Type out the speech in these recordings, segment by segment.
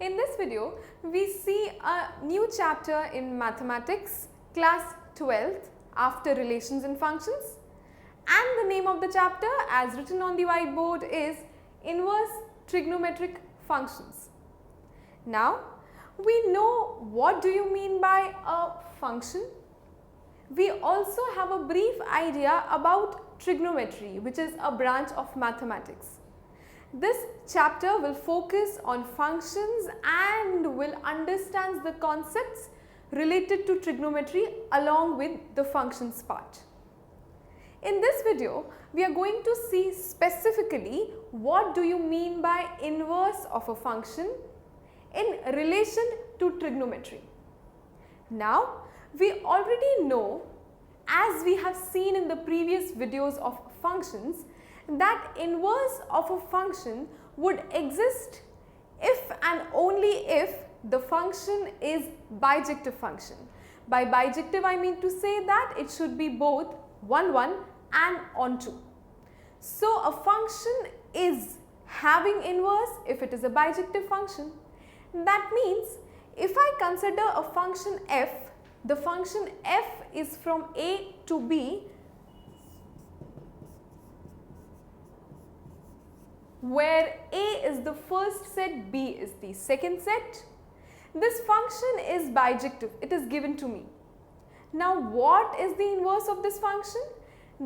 In this video, we see a new chapter in mathematics, class 12th, after relations and functions. And the name of the chapter, as written on the whiteboard, is inverse trigonometric functions. Now, we know what do you mean by a function. We also have a brief idea about trigonometry, which is a branch of mathematics. This chapter will focus on functions and will understand the concepts related to trigonometry along with the functions part. In this video, we are going to see specifically what do you mean by inverse of a function in relation to trigonometry. Now, we already know, as we have seen in the previous videos of functions, that inverse of a function would exist if and only if the function is bijective function. By bijective, I mean to say that it should be both 1, 1 and onto. So, a function is having inverse if it is a bijective function. That means if I consider a function f, the function f is from a to b, where a is the first set, b is the second set. This function is bijective, it is given to me. Now, what is the inverse of this function?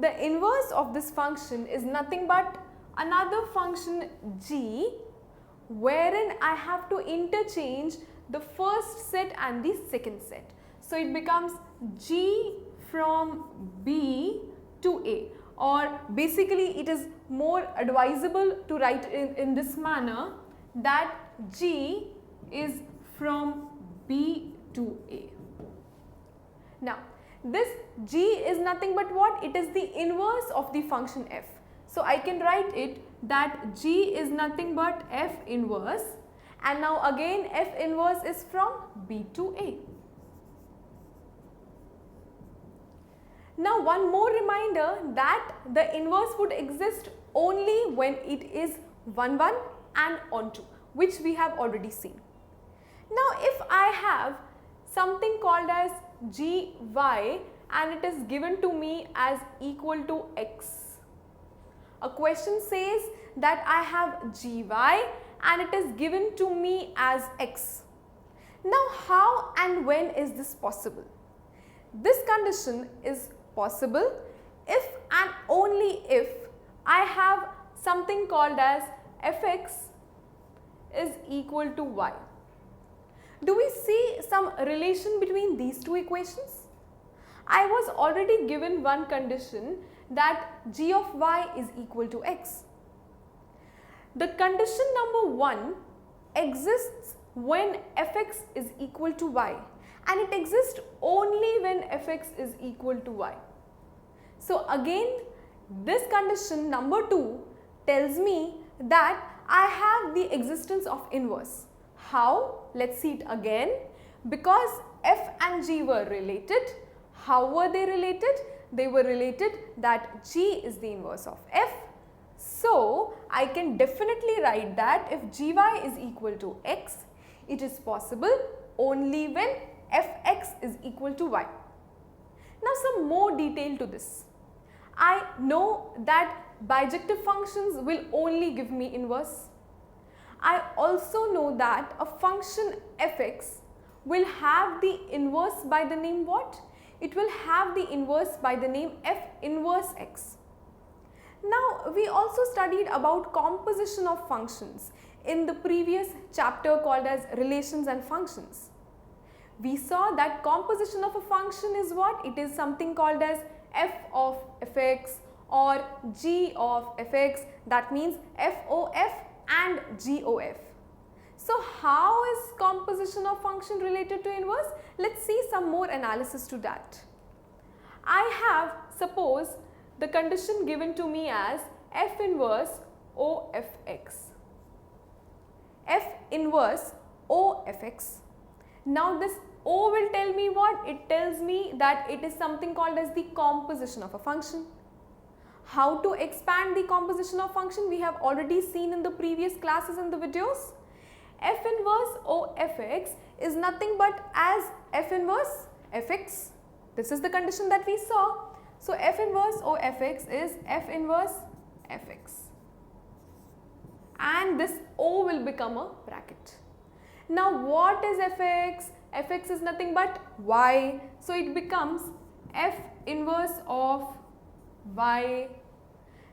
The inverse of this function is nothing but another function g, wherein I have to interchange the first set and the second set. So, it becomes g from b to a, or basically it is more advisable to write in this manner that g is from b to a. Now, this g is nothing but what? It is the inverse of the function f. So, I can write it that g is nothing but f inverse, and now again f inverse is from b to a. Now, one more reminder that the inverse would exist only when it is 1, 1 and onto, which we have already seen. Now, if I have something called as gy and it is given to me as equal to x. A question says that I have gy and it is given to me as x. Now, how and when is this possible? This condition is possible if and only if I have something called as fx is equal to y. Do we see some relation between these two equations? I was already given one condition that g of y is equal to x. The condition number 1 exists when fx is equal to y, and it exists only when fx is equal to y. So, again this condition number 2 tells me that I have the existence of inverse. How? Let us see it again. Because f and g were related. How were they related? They were related that g is the inverse of f. So, I can definitely write that if gy is equal to x, it is possible only when fx is equal to y. Now, some more detail to this. I know that bijective functions will only give me inverse. I also know that a function fx will have the inverse by the name what? It will have the inverse by the name f inverse x. Now, we also studied about composition of functions in the previous chapter called as relations and functions. We saw that composition of a function is what? It is something called as f of fx or g of fx, that means f of and g of. So, how is composition of function related to inverse? Let us see some more analysis to that. I have, suppose, the condition given to me as f inverse O f x. F inverse O f x. Now, this O will tell me what? It tells me that it is something called as the composition of a function. How to expand the composition of function we have already seen in the previous classes and the videos. F inverse O fx is nothing but as f inverse fx. This is the condition that we saw. So f inverse of fx is f inverse fx. And this O will become a bracket. Now what is fx? Fx is nothing but y. So it becomes f inverse of y.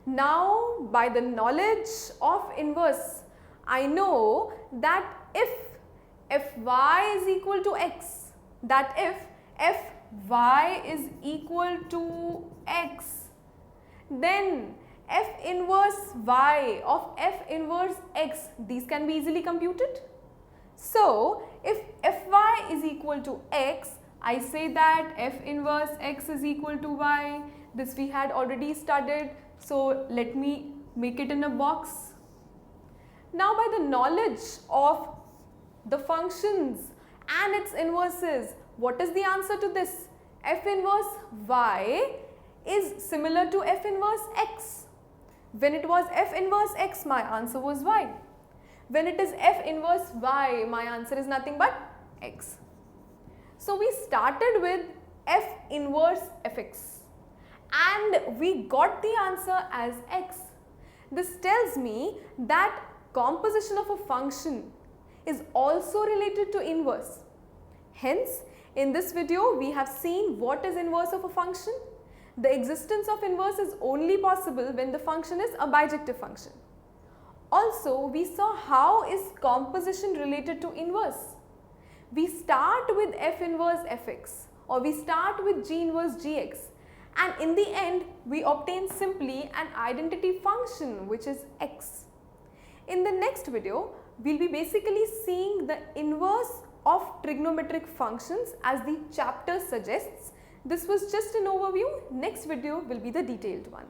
Now by the knowledge of inverse, I know that if fy is equal to x, that if fy is equal to x, then f inverse y of f inverse x, these can be easily computed. So if fy is equal to x, I say that f inverse x is equal to y. This we had already studied, so let me make it in a box. Now by the knowledge of the functions and its inverses, what is the answer to this? F inverse y is similar to f inverse x. When it was f inverse x, my answer was y. When it is f inverse y, my answer is nothing but x. So we started with f inverse fx and we got the answer as x. This tells me that composition of a function is also related to inverse. Hence, in this video, we have seen what is inverse of a function. The existence of inverse is only possible when the function is a bijective function. Also, we saw how is composition related to inverse. We start with f inverse fx or we start with g inverse gx, and in the end we obtain simply an identity function which is x. In the next video, we will be basically seeing the inverse of trigonometric functions as the chapter suggests. This was just an overview. Next video will be the detailed one.